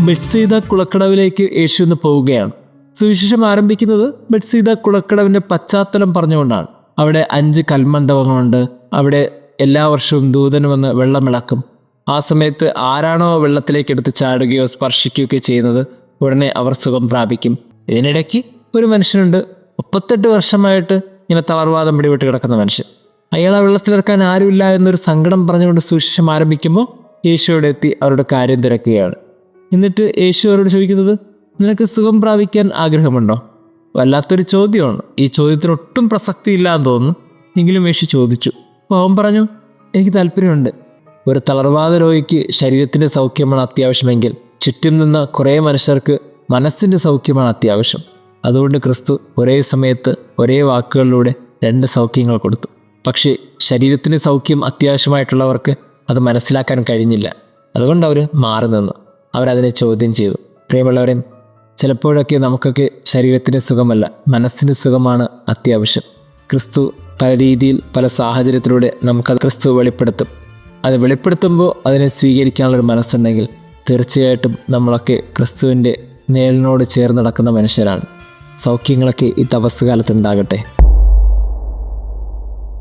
ബെത്സീദ കുളക്കടവിലേക്ക് യേശു ഇന്ന് പോവുകയാണ്. സുവിശേഷം ആരംഭിക്കുന്നത് ബെത്സീദ കുളക്കടവിൻ്റെ പശ്ചാത്തലം പറഞ്ഞുകൊണ്ടാണ്. അവിടെ 5 കൽമണ്ഡപങ്ങളുണ്ട്. അവിടെ എല്ലാ വർഷവും ദൂതൻ വന്ന് വെള്ളമിളക്കും. ആ സമയത്ത് ആരാണോ വെള്ളത്തിലേക്ക് എടുത്ത് ചാടുകയോ സ്പർശിക്കുകയോ ചെയ്യുന്നത് ഉടനെ അവർ സുഖം പ്രാപിക്കും. ഇതിനിടയ്ക്ക് ഒരു മനുഷ്യനുണ്ട്, 38 വർഷമായിട്ട് ഇങ്ങനെ തളർവാദം പിടിപെട്ട് കിടക്കുന്ന മനുഷ്യൻ. അയാൾ ആ വെള്ളത്തിലിറക്കാൻ ആരുമില്ല എന്നൊരു സങ്കടം പറഞ്ഞുകൊണ്ട് സുവിശേഷം ആരംഭിക്കുമ്പോൾ യേശു അവിടെ എത്തി അവരുടെ കാര്യം തിരക്കുകയാണ്. എന്നിട്ട് യേശു അവരോട് ചോദിക്കുന്നത്, നിനക്ക് സുഖം പ്രാപിക്കാൻ ആഗ്രഹമുണ്ടോ? വല്ലാത്തൊരു ചോദ്യമാണ്. ഈ ചോദ്യത്തിന് ഒട്ടും പ്രസക്തി ഇല്ലാന്ന് തോന്നുന്നു. എങ്കിലും യേശു ചോദിച്ചു. അപ്പോൾ അവൻ പറഞ്ഞു, എനിക്ക് താല്പര്യമുണ്ട്. ഒരു തളർവാദ രോഗിക്ക് ശരീരത്തിൻ്റെ സൗഖ്യമാണ് അത്യാവശ്യമെങ്കിൽ ചുറ്റും നിന്ന കുറേ മനുഷ്യർക്ക് മനസ്സിൻ്റെ സൗഖ്യമാണ് അത്യാവശ്യം. അതുകൊണ്ട് ക്രിസ്തു ഒരേ സമയത്ത് ഒരേ വാക്കുകളിലൂടെ 2 സൗഖ്യങ്ങൾ കൊടുത്തു. പക്ഷേ ശരീരത്തിന് സൗഖ്യം അത്യാവശ്യമായിട്ടുള്ളവർക്ക് അത് മനസ്സിലാക്കാൻ കഴിഞ്ഞില്ല. അതുകൊണ്ട് അവർ മാറി നിന്നു. അവരതിനെ ചോദ്യം ചെയ്തു. പ്രിയമുള്ളവരെ, ചിലപ്പോഴൊക്കെ നമുക്കൊക്കെ ശരീരത്തിന് സുഖമല്ല, മനസ്സിന് സുഖമാണ് അത്യാവശ്യം. ക്രിസ്തു പല രീതിയിൽ പല സാഹചര്യത്തിലൂടെ നമുക്കത് ക്രിസ്തു വെളിപ്പെടുത്തും. അത് വെളിപ്പെടുത്തുമ്പോൾ അതിനെ സ്വീകരിക്കാനുള്ളൊരു മനസ്സുണ്ടെങ്കിൽ തീർച്ചയായിട്ടും നമ്മളൊക്കെ ക്രിസ്തുവിൻ്റെ നേരിനോട് ചേർന്ന് നടക്കുന്ന മനുഷ്യരാണ്. സൗഖ്യങ്ങളൊക്കെ ഈ തപസ്സുകാലത്ത് ഉണ്ടാകട്ടെ.